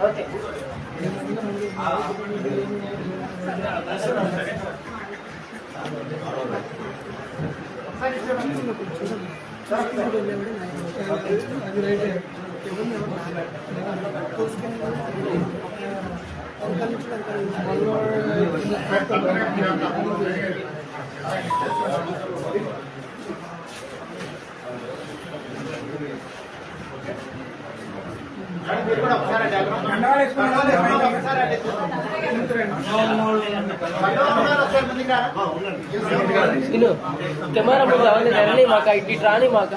Okay camera ముందు అవన్నీ రండి మాక ఇటు రాని మాక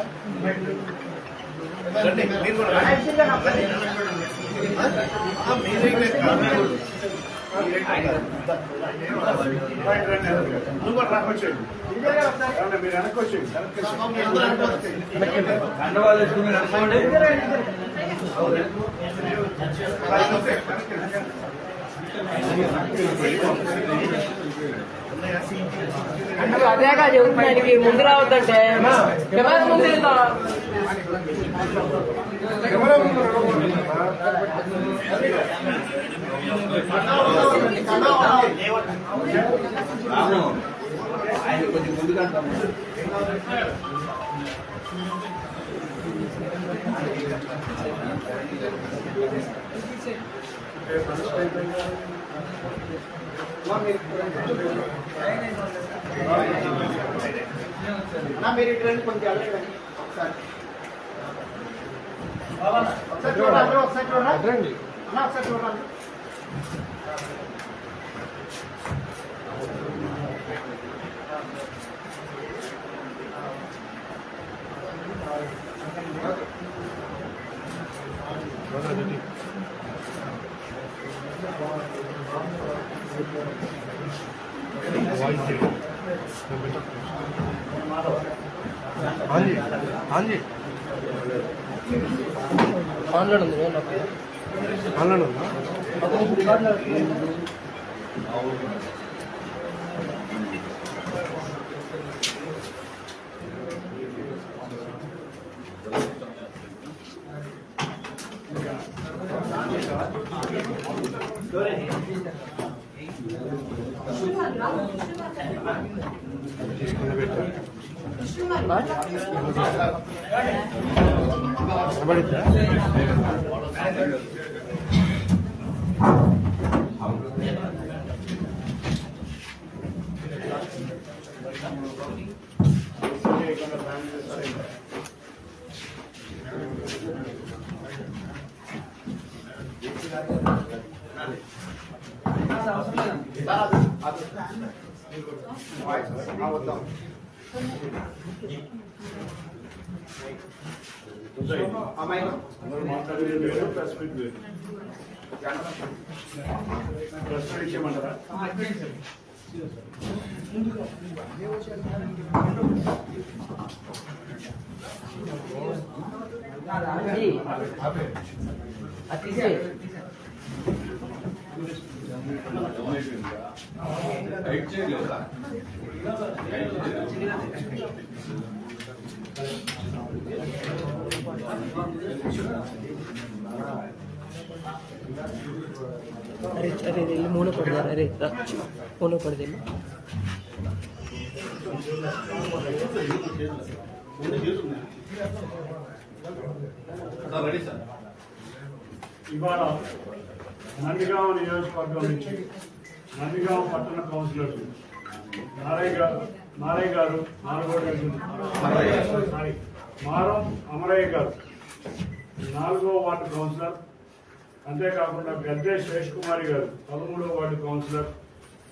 అదేగా చెబుతున్నానికి ముందు రావద్దంటే కెమెరా ముందు ఆయన కొంచెం ముందుగా మీరు ఇటు కొంచెం ఒకసారి చూడండి ఒకసారి చూడండి ఒకసారి చూడండి हाँ जी हाँ जी ఆన్లైన్ ఉంది ఆన్లైన్ ఉందా పడిద్దా अरे अरे अरे ये मोनो पड़ जा रहा है। अरे मोनो पड़ दे ఇవాళ నందిగామ నియోజకవర్గం నుంచి నందిగామ పట్టణ కౌన్సిలర్ నారయ్య గారు మారం అమరయ్య గారు 4వ వార్డు కౌన్సిలర్, అంతేకాకుండా గద్దె శేష్ కుమారి గారు 13వ వార్డు కౌన్సిలర్,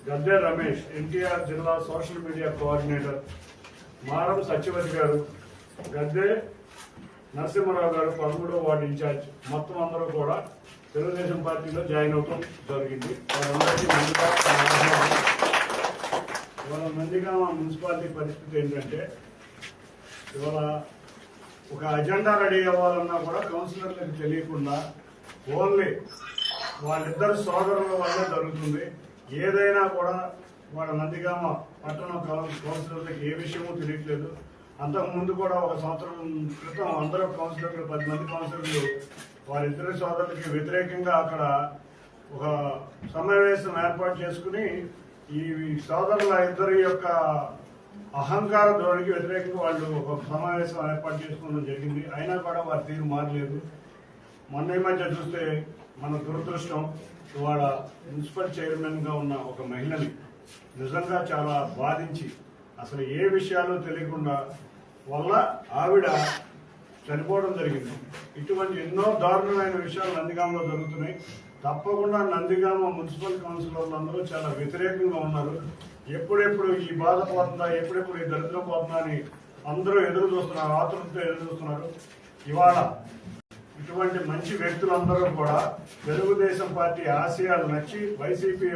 గద్దె రమేష్ ఎన్టీఆర్ జిల్లా సోషల్ మీడియా కోఆర్డినేటర్, మారం సత్యవతి గారు, గద్దె నరసింహరావు గారు 13వ వార్డు ఇన్ఛార్జ్, మొత్తం అందరూ కూడా తెలుగుదేశం పార్టీలో జాయిన్ అవడం జరిగింది. ఇవాళ నందిగామ మున్సిపాలిటీ పరిస్థితి ఏంటంటే, ఇవాళ ఒక అజెండా రెడీ అవ్వాలన్నా కూడా కౌన్సిలర్లకు తెలియకుండా ఓన్లీ వాళ్ళిద్దరు సోదరుల వల్ల జరుగుతుంది. ఏదైనా కూడా వాళ్ళ నందిగామ పట్టణ కౌన్సిలర్లకు ఏ విషయమూ తెలియట్లేదు. అంతకు ముందు కూడా ఒక సంవత్సరం క్రితం అందరూ కౌన్సిలర్లు 10 మంది కౌన్సిలర్లు వారిద్దరి సోదరులకి వ్యతిరేకంగా అక్కడ ఒక సమావేశం ఏర్పాటు చేసుకుని ఈ సోదరుల ఇద్దరి యొక్క అహంకార ధోరణికి వ్యతిరేకంగా వాళ్ళు ఒక సమావేశం ఏర్పాటు చేసుకోవడం జరిగింది. అయినా కూడా వారి తీరు మారలేదు. మొన్న మధ్య చూస్తే మన దురదృష్టం ఇవాళ మున్సిపల్ చైర్మన్ గా ఉన్న ఒక మహిళని నిజంగా చాలా బాధించి అసలు ఏ విషయాలు తెలియకుండా వల్ల ఆవిడ చనిపోవడం జరిగింది. ఇటువంటి ఎన్నో దారుణమైన విషయాలు నందిగామలో జరుగుతున్నాయి. తప్పకుండా నందిగామ మున్సిపల్ కౌన్సిలర్లు అందరూ చాలా వ్యతిరేకంగా ఉన్నారు. ఎప్పుడెప్పుడు ఈ బాధ పోతుందా, ఎప్పుడెప్పుడు ఈ దరిద్రం పోతుందా అని అందరూ ఎదురు చూస్తున్నారు, ఆతృతతో ఎదురు చూస్తున్నారు. ఇవాళ ఇటువంటి మంచి వ్యక్తులందరూ కూడా తెలుగుదేశం పార్టీ ఆశయాలు నచ్చి వైసీపీ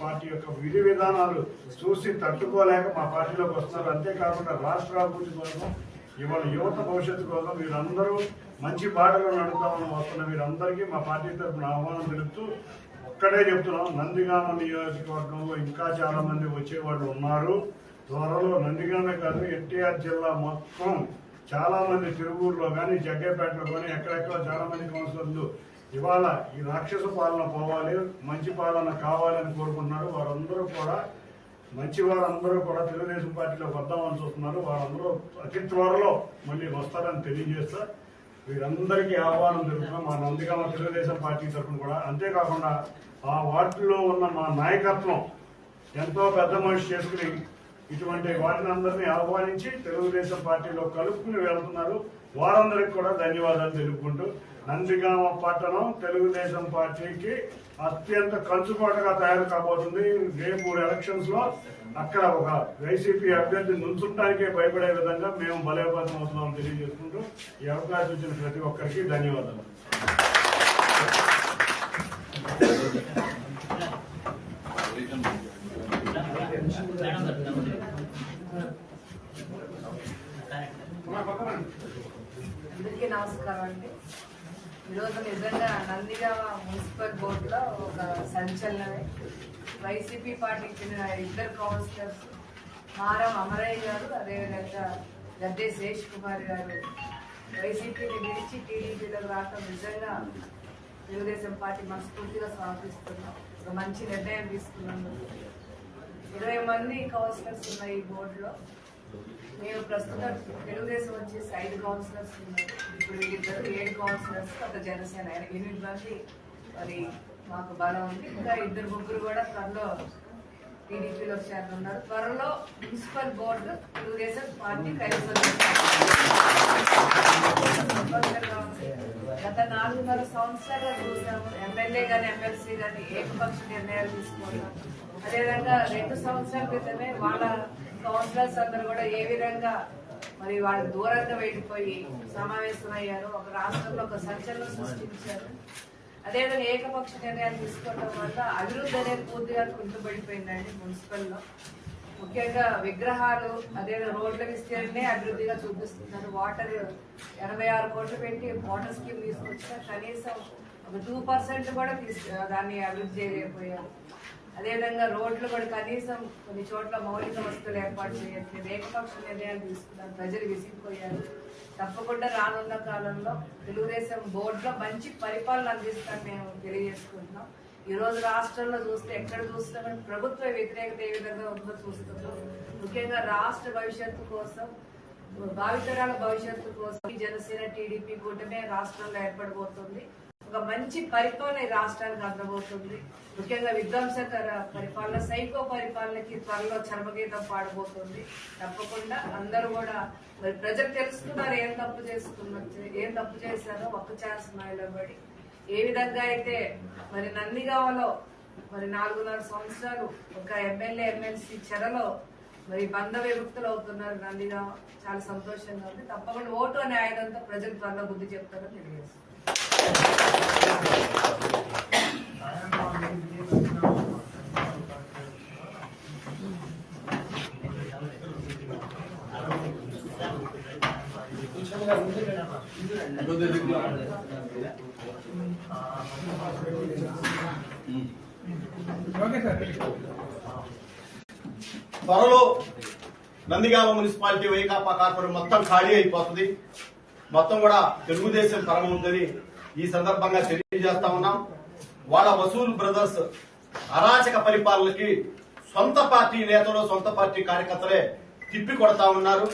పార్టీ యొక్క విధి విధానాలు చూసి తట్టుకోలేక మా పార్టీలోకి వస్తున్నారు. అంతేకాకుండా రాష్ట్ర అభివృద్ధి కోసం, ఇవాళ యువత భవిష్యత్తు కోసం వీరందరూ మంచి బాటలో నడుపుతామని వస్తున్న వీరందరికీ మా పార్టీ తరఫున ఆహ్వానం తెలుపుతూ ఒక్కడే చెప్తున్నాం, నందిగామ నియోజకవర్గంలో ఇంకా చాలా మంది వచ్చేవాళ్ళు ఉన్నారు. త్వరలో నందిగామే కాదు, ఎన్టీఆర్ జిల్లా మొత్తం చాలా మంది తిరువూరులో కానీ, జగ్గేపేటలో కానీ ఎక్కడెక్కడ చాలా మంది కౌన్సిలర్లు ఇవాళ ఈ రాక్షస పాలన పోవాలి, మంచి పాలన కావాలని కోరుకుంటున్నారు. వారందరూ కూడా మంచి వారందరూ కూడా తెలుగుదేశం పార్టీలోకి వద్దామని చూస్తున్నారు. వారందరూ అతి త్వరలో మళ్ళీ వస్తారని తెలియజేస్తా వీరందరికీ ఆహ్వానం జరుగుతున్నాం మా నందిగామ తెలుగుదేశం పార్టీ తరఫున కూడా. అంతేకాకుండా ఆ వార్డులో ఉన్న మా నాయకత్వం ఎంతో పెద్ద మనిషి చేసుకుని ఇటువంటి వాటిని అందరినీ ఆహ్వానించి తెలుగుదేశం పార్టీలో కలుపుకుని వెళ్తున్నారు. వారందరికీ కూడా ధన్యవాదాలు తెలుపుకుంటూ నందిగామ పట్టణం తెలుగుదేశం పార్టీకి అత్యంత కంచుకోటగా తయారు కాబోతుంది. రేపు ఎలక్షన్స్ లో అక్కడ ఒక వైసీపీ అభ్యర్థి నుంచుంటానికే భయపడే విధంగా మేము బలోపేతం అవుతున్నామని తెలియజేసుకుంటూ ఈ అవకాశం ఇచ్చిన ప్రతి ఒక్కరికి ధన్యవాదాలు. అందరికీ నమస్కారం అండి. ఈరోజు నిజంగా నందిగామ మున్సిపల్ బోర్డులో ఒక సంచలనమే. వైసీపీ పార్టీకి చెందిన ఇద్దరు కౌన్సిలర్స్ మారం అమరయ్య గారు, అదేవిధంగా గద్దె శేష్ కుమార్ గారు వైసీపీని విడిచి టీడీపీలో రావడం నిజంగా తెలుగుదేశం పార్టీ మనస్ఫూర్తిగా స్వాగతిస్తున్నాం. ఒక మంచి నిర్ణయం తీసుకున్నందుకు. 20 మంది కౌన్సిలర్స్ ఉన్నాయి ఈ బోర్డులో. మేము ప్రస్తుతం తెలుగుదేశం వచ్చేసి 5 కౌన్సిలర్స్ ఉన్నారు. ఇప్పుడు వీళ్ళిద్దరు 7 కౌన్సిలర్స్, ఒక జనసేన 8 మంది మరి మాకు బలం ఉంది. ఇంకా 2-3 కూడా త్వరలో టీడీపీలో చేరుతున్నారు. త్వరలో మున్సిపల్ బోర్డు తెలుగుదేశం పార్టీ కైవసం గత 4.5 సంవత్సరాలుగా చూసాము. ఎమ్మెల్యే గాని ఎమ్మెల్సీ గాని ఏకపక్ష నిర్ణయాలు తీసుకోవడం. అదేవిధంగా 2 సంవత్సరాల క్రితమే వాళ్ళ కౌన్సిలర్స్ అందరూ కూడా ఏ విధంగా మరి వాళ్ళు దూరంగా వెళ్ళిపోయి సమావేశమయ్యారు, ఒక రాష్ట్రంలో ఒక సంచలనం సృష్టించారు. అదేవిధంగా ఏకపక్ష నిర్ణయాలు తీసుకోవడం వల్ల అభివృద్ధి అనేది పూర్తిగా కుంటుపడిపోయిందండి మున్సిపల్లో. ముఖ్యంగా విగ్రహాలు, అదేవిధంగా రోడ్ల విస్తీర్ణనే అభివృద్ధిగా చూపిస్తున్నారు. వాటర్ 86 కోట్లు పెట్టి వాటర్ స్కీమ్ తీసుకొచ్చినా కనీసం ఒక 2% కూడా దాన్ని అభివృద్ధి చేయలేకపోయారు. అదేవిధంగా రోడ్లు కూడా కనీసం కొన్ని చోట్ల మౌలిక వసతులు ఏర్పాటు చేయట్లేదు. ఏకపక్ష నిర్ణయాలు తీసుకున్నారు. ప్రజలు విసిగిపోయారు. తప్పకుండా రానున్న కాలంలో తెలుగుదేశం బోర్డులో మంచి పరిపాలన అందిస్తామని మేము తెలియజేసుకుంటున్నాం. ఈ రోజు రాష్ట్రంలో చూస్తే ఎక్కడ చూస్తున్నాం ప్రభుత్వ వ్యతిరేకత ఏ విధంగా ఉందో చూస్తున్నాం. ముఖ్యంగా రాష్ట్ర భవిష్యత్తు కోసం, భావితరాల భవిష్యత్తు కోసం జనసేన టీడీపీ కూటమి రాష్ట్రంలో ఏర్పడబోతుంది. ఒక మంచి పరిపాలన ఈ రాష్ట్రానికి అందబోతుంది. ముఖ్యంగా విధ్వంసకర పరిపాలన, సైకో పరిపాలనకి త్వరలో చర్మగీతం పాడబోతుంది. తప్పకుండా అందరూ కూడా మరి ప్రజలు తెలుసుకున్నారు ఏం తప్పు చేశారో. ఒక్క ఛాన్స్ నిలబడి ఏ విధంగా అయితే మరి నందిగామలో మరి 4.5 సంవత్సరాలు ఒక ఎమ్మెల్యే ఎమ్మెల్సీ చెరలో మరి బంధ విముక్తులు అవుతున్నారు నందిగామ. చాలా సంతోషంగా ఉంది. తప్పకుండా ఓటు అనే ఆయుధంతో ప్రజలు త్వరలో బుద్ధి చెప్తారని తెలియజేస్తారు. త్వరలో నందిగామ మున్సిపాలిటీ వైకాపా కార్పొరేషన్ మొత్తం ఖాళీ అయిపోతుంది. మొత్తం కూడా తెలుగుదేశం పరమ ఉందని ఈ సందర్భంగా తెలియజేస్తా ఉన్నాం. వాళ్ళ వసూలు బ్రదర్స్ అరాచక పరిపాలనకి సొంత పార్టీ నేతలు, సొంత పార్టీ కార్యకర్తలే తిప్పి కొడతా ఉన్నారు.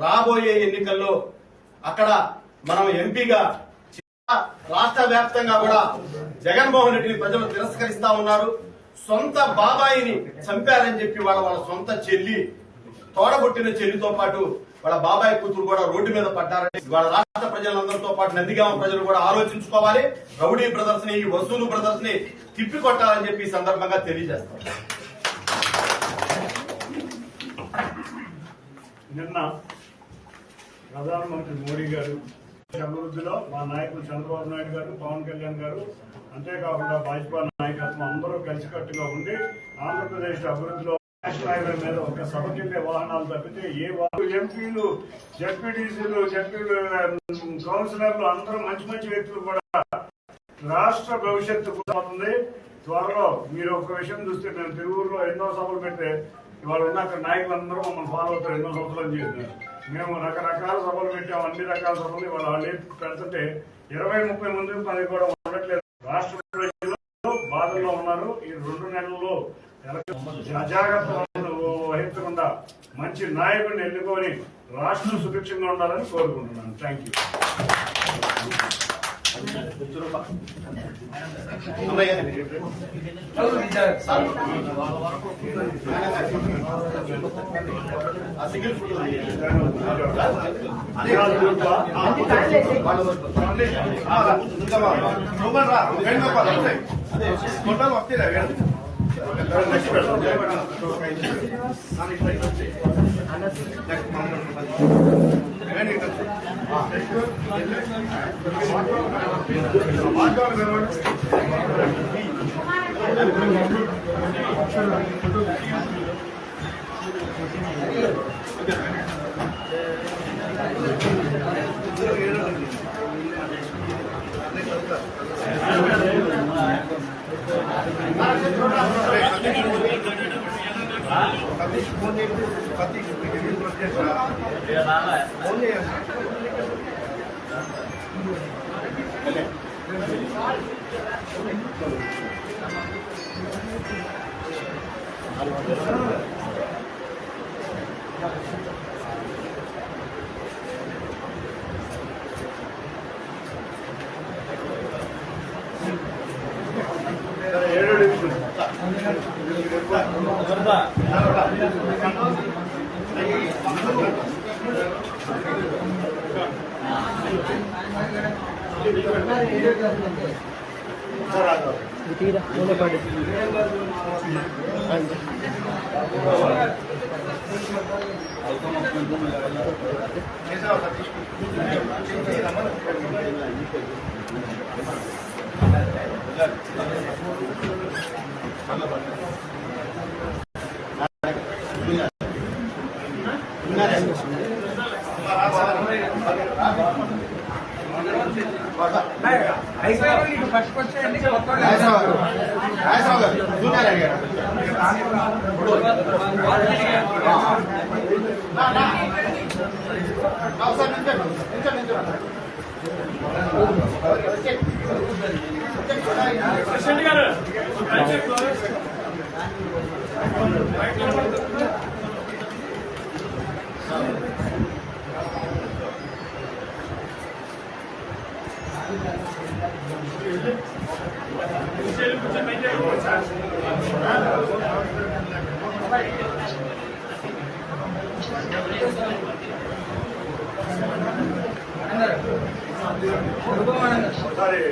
రాబోయే ఎన్నికల్లో అక్కడ మనం ఎంపీగా రాష్ట్ర వ్యాప్తంగా కూడా జగన్మోహన్ రెడ్డిని ప్రజలు తిరస్కరిస్తా ఉన్నారు. సొంత బాబాయిని చంపారని చెప్పి వాళ్ళ సొంత చెల్లి, తోడబొట్టిన చెల్లితో పాటు వాళ్ళ బాబాయ్ కూతురు కూడా రోడ్డు మీద పడ్డారని వాళ్ళ రాష్ట్ర ప్రజలందరితో పాటు నందిగామ ప్రజలు కూడా ఆలోచించుకోవాలి. రౌడీ బ్రదర్స్ ని, ఈ వసూలు బ్రదర్స్ ని తిప్పి కొట్టాలని చెప్పి ఈ సందర్భంగా తెలియజేస్తాం. నిన్న ప్రధానమంత్రి మోడీ గారు అభివృద్ధిలో మా నాయకులు చంద్రబాబు నాయుడు గారు, పవన్ కళ్యాణ్ గారు, అంతేకాకుండా భాజపా నాయకత్వం అందరూ కలిసికట్టుగా ఉండి ఆంధ్రప్రదేశ్ అభివృద్ధిలో నేషనల్ హైవే మీద ఒక సభకి వెళ్లే వాహనాలు తప్పితే ఏ ఎంపీలు, జడ్పీటీసీలు, కౌన్సిలర్లు అందరూ మంచి మంచి వ్యక్తులు కూడా రాష్ట్ర భవిష్యత్తు అవుతుంది. త్వరలో మీరు ఒక విషయం చూస్తే, మేము తిరువురులో ఎన్నో సభలు పెడితే ఇవాళ ఉన్న అక్కడ నాయకులందరూ మమ్మల్ని ఫాలో అవుతారు. ఎన్నో సంవత్సరాలు చేసినారు. మేము రకరకాల సభలు పెట్టాము. అన్ని రకాల సభలు ఇవాళ వాళ్ళు పెడుతుంటే 20-30 మంది పని కూడా ఉండట్లేదు. రాష్ట్ర ప్రజలు బాధల్లో ఉన్నారు. ఈ 2 నెలల్లో అజాగ్రత్త వహించకుండా మంచి నాయకుడిని ఎన్నుకొని రాష్ట్రం సుభిక్షంగా ఉండాలని కోరుకుంటున్నాను. Thank you. Sorry.